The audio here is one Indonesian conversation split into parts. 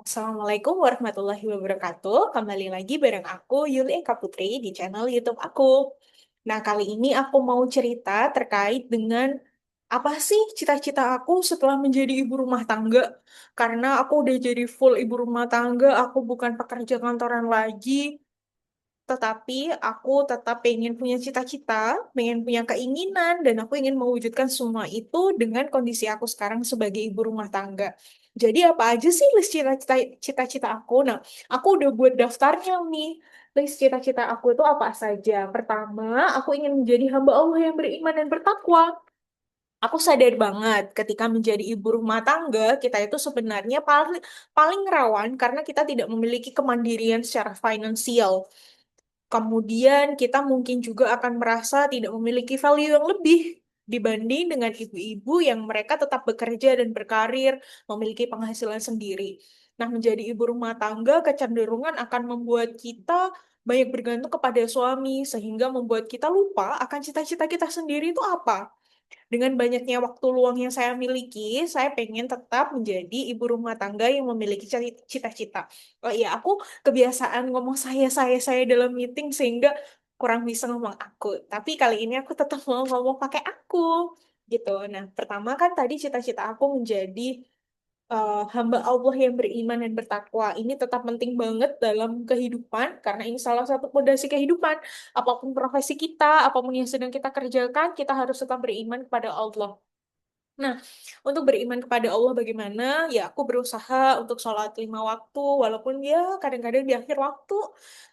Assalamualaikum warahmatullahi wabarakatuh. Kembali lagi bareng aku, Yuli Eka Putri, di channel YouTube aku. Nah, kali ini aku mau cerita terkait dengan apa sih cita-cita aku setelah menjadi ibu rumah tangga. Karena aku udah jadi full ibu rumah tangga, aku bukan pekerja kantoran lagi. Tetapi aku tetap pengen punya cita-cita, pengen punya keinginan, dan aku ingin mewujudkan semua itu dengan kondisi aku sekarang sebagai ibu rumah tangga. Jadi apa aja sih list cita-cita aku? Nah, aku udah buat daftarnya nih. List cita-cita aku itu apa saja? Pertama, aku ingin menjadi hamba Allah yang beriman dan bertakwa. Aku sadar banget ketika menjadi ibu rumah tangga, kita itu sebenarnya paling paling rawan karena kita tidak memiliki kemandirian secara finansial. Kemudian kita mungkin juga akan merasa tidak memiliki value yang lebih dibanding dengan ibu-ibu yang mereka tetap bekerja dan berkarir, memiliki penghasilan sendiri. Nah, menjadi ibu rumah tangga kecenderungan akan membuat kita banyak bergantung kepada suami, sehingga membuat kita lupa akan cita-cita kita sendiri itu apa. Dengan banyaknya waktu luang yang saya miliki, saya pengen tetap menjadi ibu rumah tangga yang memiliki cita-cita. Oh iya, aku kebiasaan ngomong saya dalam meeting sehingga kurang bisa ngomong aku. Tapi kali ini aku tetap mau ngomong pakai aku gitu. Nah, pertama kan tadi cita-cita aku menjadi hamba Allah yang beriman dan bertakwa. Ini tetap penting banget dalam kehidupan karena ini salah satu fondasi kehidupan. Apapun profesi kita, apapun yang sedang kita kerjakan, kita harus tetap beriman kepada Allah. Nah, untuk beriman kepada Allah bagaimana? Ya, aku berusaha untuk sholat 5 waktu, walaupun ya kadang-kadang di akhir waktu.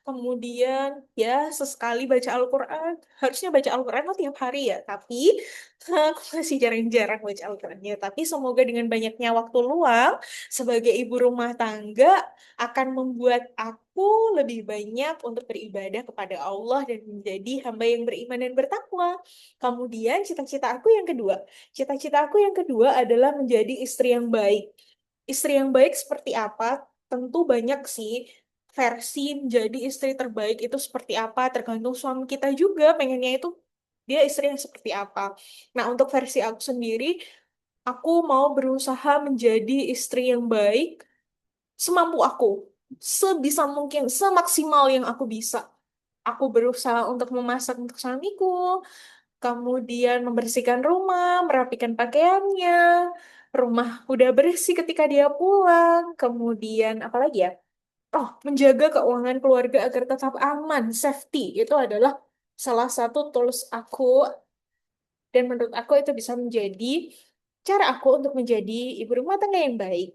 Kemudian ya sesekali baca Al-Quran. Harusnya baca Al-Quran tuh tiap hari ya, tapi aku masih jarang-jarang baca Al-Qurannya. Tapi semoga dengan banyaknya waktu luang sebagai ibu rumah tangga akan membuat aku lebih banyak untuk beribadah kepada Allah dan menjadi hamba yang beriman dan bertakwa. Kemudian cita-cita aku yang kedua. Cita-cita aku yang kedua adalah menjadi istri yang baik. Istri yang baik seperti apa? Tentu banyak sih versi menjadi istri terbaik itu seperti apa, tergantung suami kita juga pengennya itu dia istri yang seperti apa. Nah, untuk versi aku sendiri, aku mau berusaha menjadi istri yang baik semampu aku, sebisa mungkin, semaksimal yang aku bisa. Aku berusaha untuk memasak untuk suamiku, kemudian membersihkan rumah, merapikan pakaiannya, rumah udah bersih ketika dia pulang, kemudian apa lagi ya? Oh, menjaga keuangan keluarga agar tetap aman, safety, itu adalah salah satu tools aku, dan menurut aku itu bisa menjadi cara aku untuk menjadi ibu rumah tangga yang baik,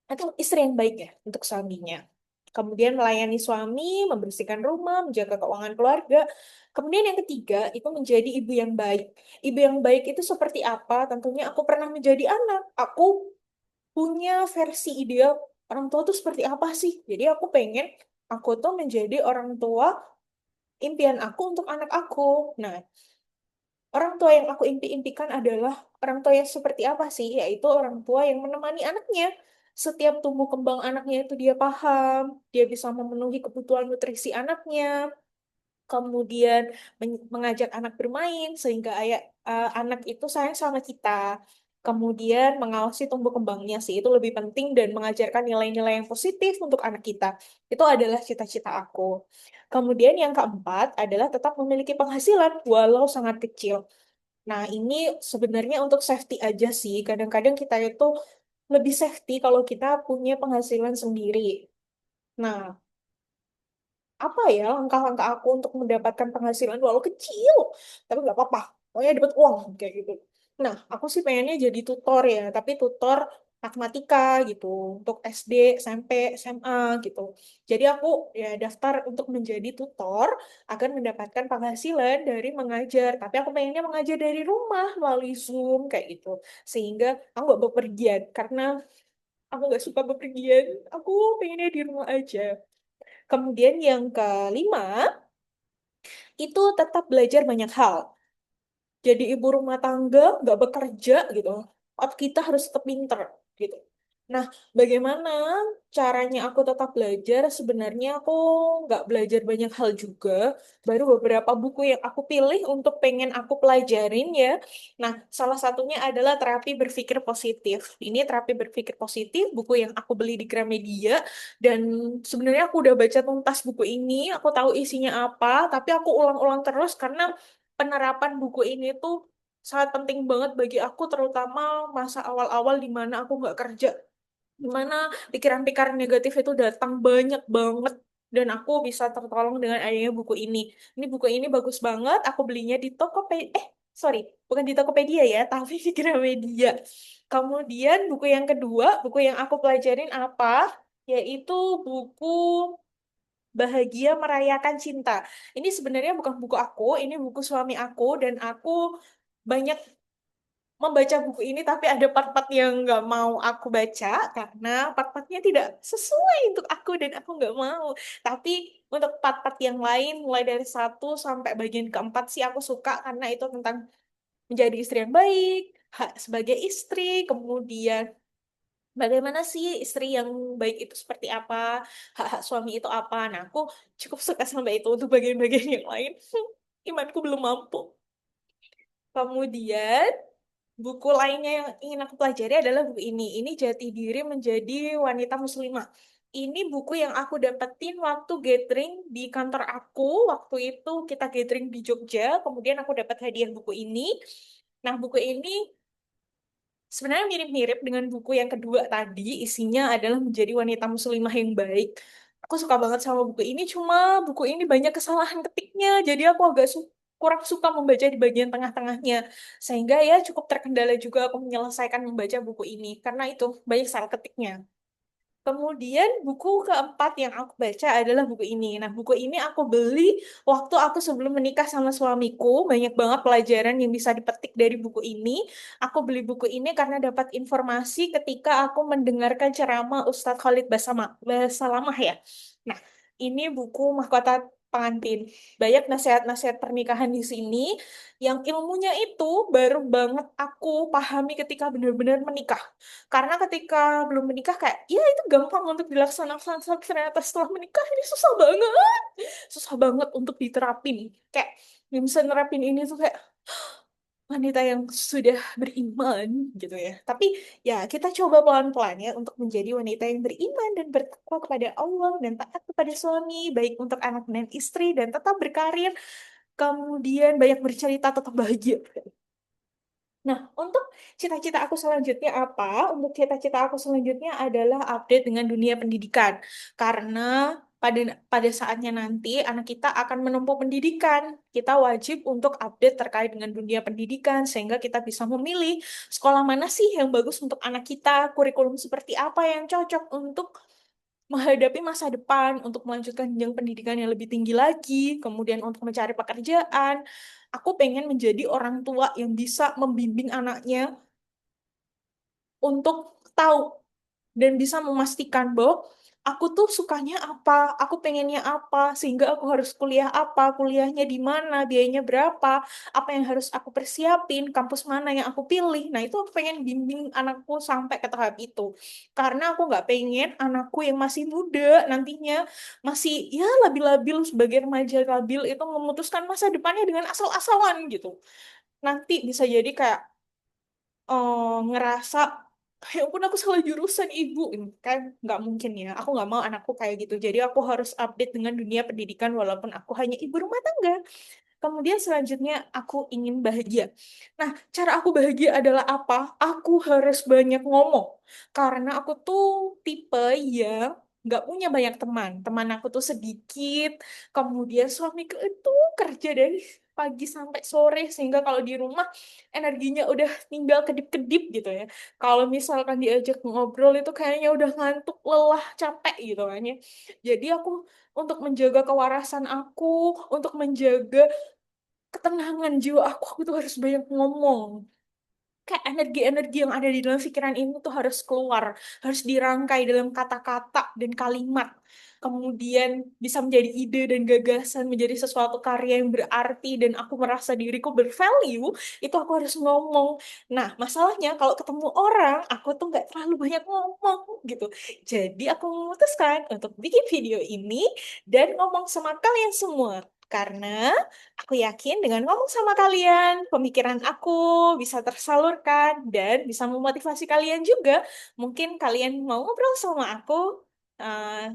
atau istri yang baik ya, untuk suaminya. Kemudian melayani suami, membersihkan rumah, menjaga keuangan keluarga. Kemudian yang ketiga, itu menjadi ibu yang baik. Ibu yang baik itu seperti apa? Tentunya aku pernah menjadi anak. Aku punya versi ideal orang tua tuh seperti apa sih? Jadi aku pengen aku tuh menjadi orang tua impian aku untuk anak aku. Nah, orang tua yang aku impi-impikan adalah orang tua yang seperti apa sih? Yaitu orang tua yang menemani anaknya. Setiap tumbuh kembang anaknya itu dia paham, dia bisa memenuhi kebutuhan nutrisi anaknya, kemudian mengajak anak bermain sehingga anak itu sayang sama kita. Kemudian mengawasi tumbuh kembangnya sih itu lebih penting dan mengajarkan nilai-nilai yang positif untuk anak kita. Itu adalah cita-cita aku. Kemudian yang keempat adalah tetap memiliki penghasilan walau sangat kecil. Nah, ini sebenarnya untuk safety aja sih. Kadang-kadang kita itu lebih safety kalau kita punya penghasilan sendiri. Nah, apa ya langkah-langkah aku untuk mendapatkan penghasilan walau kecil, tapi nggak apa-apa. Pokoknya dapat uang kayak gitu. Nah, aku sih pengennya jadi tutor ya, tapi tutor matematika gitu untuk SD, SMP, SMA gitu. Jadi aku ya daftar untuk menjadi tutor agar mendapatkan penghasilan dari mengajar. Tapi aku pengennya mengajar dari rumah melalui Zoom kayak gitu. Sehingga aku nggak bepergian karena aku nggak suka bepergian. Aku pengennya di rumah aja. Kemudian yang kelima, itu tetap belajar banyak hal. Jadi ibu rumah tangga, nggak bekerja gitu. Otak kita harus tetap pinter gitu. Nah, bagaimana caranya aku tetap belajar? Sebenarnya aku nggak belajar banyak hal juga. Baru beberapa buku yang aku pilih untuk pengen aku pelajarin ya. Nah, salah satunya adalah terapi berpikir positif. Ini terapi berpikir positif, buku yang aku beli di Gramedia. Dan sebenarnya aku udah baca tuntas buku ini. Aku tahu isinya apa, tapi aku ulang-ulang terus karena penerapan buku ini tuh sangat penting banget bagi aku, terutama masa awal-awal di mana aku nggak kerja, dimana pikiran-pikiran negatif itu datang banyak banget, dan aku bisa tertolong dengan adanya buku ini. Ini buku ini bagus banget, aku belinya di Tokopedia, sorry, bukan di Tokopedia ya, tapi di Gramedia. Kemudian buku yang kedua, buku yang aku pelajarin apa? Yaitu buku Bahagia Merayakan Cinta. Ini sebenarnya bukan buku aku, ini buku suami aku, dan aku banyak membaca buku ini, tapi ada part-part yang nggak mau aku baca karena part-partnya tidak sesuai untuk aku dan aku nggak mau. Tapi untuk part-part yang lain, mulai dari satu sampai bagian keempat sih aku suka, karena itu tentang menjadi istri yang baik, hak sebagai istri, kemudian bagaimana sih istri yang baik itu seperti apa, hak-hak suami itu apa. Nah, aku cukup suka sampai itu. Untuk bagian-bagian yang lain, imanku belum mampu. Kemudian buku lainnya yang ingin aku pelajari adalah buku ini. Ini Jati Diri Menjadi Wanita Muslimah. Ini buku yang aku dapetin waktu gathering di kantor aku. Waktu itu kita gathering di Jogja, kemudian aku dapat hadiah buku ini. Nah, buku ini sebenarnya mirip-mirip dengan buku yang kedua tadi. Isinya adalah menjadi wanita muslimah yang baik. Aku suka banget sama buku ini, cuma buku ini banyak kesalahan ketiknya, jadi aku agak kurang suka membaca di bagian tengah-tengahnya. Sehingga ya cukup terkendala juga aku menyelesaikan membaca buku ini, karena itu banyak salah ketiknya. Kemudian buku keempat yang aku baca adalah buku ini. Nah, buku ini aku beli waktu aku sebelum menikah sama suamiku. Banyak banget pelajaran yang bisa dipetik dari buku ini. Aku beli buku ini karena dapat informasi ketika aku mendengarkan ceramah Ustadz Khalid Basalamah ya. Nah, ini buku Mahkota Pengantin. Banyak nasihat-nasihat pernikahan di sini yang ilmunya itu baru banget aku pahami ketika benar-benar menikah. Karena ketika belum menikah kayak, ya itu gampang untuk dilaksanakan, tapi ternyata setelah menikah ini susah banget. Susah banget untuk diterapin. Kayak, yang bisa nerapin ini tuh kayak wanita yang sudah beriman gitu ya. Tapi ya kita coba pelan-pelan ya untuk menjadi wanita yang beriman dan bertakwa kepada Allah dan taat kepada suami, baik untuk anak dan istri, dan tetap berkarir, kemudian banyak bercerita, tetap bahagia. Nah, untuk cita-cita aku selanjutnya apa? Untuk cita-cita aku selanjutnya adalah update dengan dunia pendidikan. Karena pada pada saatnya nanti anak kita akan menempuh pendidikan. Kita wajib untuk update terkait dengan dunia pendidikan sehingga kita bisa memilih sekolah mana sih yang bagus untuk anak kita, kurikulum seperti apa yang cocok untuk menghadapi masa depan, untuk melanjutkan jenjang pendidikan yang lebih tinggi lagi, kemudian untuk mencari pekerjaan. Aku pengen menjadi orang tua yang bisa membimbing anaknya untuk tahu dan bisa memastikan bahwa aku tuh sukanya apa, aku pengennya apa, sehingga aku harus kuliah apa, kuliahnya di mana, biayanya berapa, apa yang harus aku persiapin, kampus mana yang aku pilih. Nah, itu aku pengen bimbing anakku sampai ke tahap itu. Karena aku nggak pengen anakku yang masih muda nantinya, masih ya labil-labil sebagai remaja labil itu memutuskan masa depannya dengan asal-asalan gitu. Nanti bisa jadi kayak ngerasa, ya ampun aku salah jurusan ibu. Ini kan nggak mungkin ya, aku nggak mau anakku kayak gitu, jadi aku harus update dengan dunia pendidikan walaupun aku hanya ibu rumah tangga. Kemudian selanjutnya aku ingin bahagia. Nah, cara aku bahagia adalah apa? Aku harus banyak ngomong. Karena aku tuh tipe yang nggak punya banyak teman. Teman aku tuh sedikit. Kemudian suamiku itu kerja dari pagi sampai sore. Sehingga kalau di rumah energinya udah tinggal kedip-kedip gitu ya. Kalau misalkan diajak ngobrol itu kayaknya udah ngantuk, lelah, capek gitu kan ya. Jadi aku untuk menjaga kewarasan aku, untuk menjaga ketenangan jiwa aku tuh harus banyak ngomong. kayak energi-energi yang ada di dalam pikiran ini tuh harus keluar, harus dirangkai dalam kata-kata dan kalimat. Kemudian bisa menjadi ide dan gagasan, menjadi sesuatu karya yang berarti dan aku merasa diriku bervalue, itu aku harus ngomong. Nah, masalahnya kalau ketemu orang, aku tuh nggak terlalu banyak ngomong gitu. Jadi aku memutuskan untuk bikin video ini dan ngomong sama kalian semua. Karena aku yakin dengan ngomong sama kalian, pemikiran aku bisa tersalurkan dan bisa memotivasi kalian juga. Mungkin kalian mau ngobrol sama aku, eh,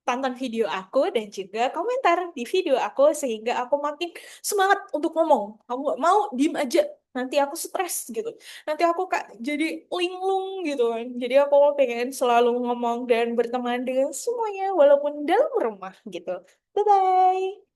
tonton video aku dan juga komentar di video aku sehingga aku makin semangat untuk ngomong. Aku nggak mau diem aja. Nanti aku stres gitu. Nanti aku kak jadi linglung gitu kan. Jadi aku pengen selalu ngomong dan berteman dengan semuanya walaupun dalam rumah gitu. Bye-bye.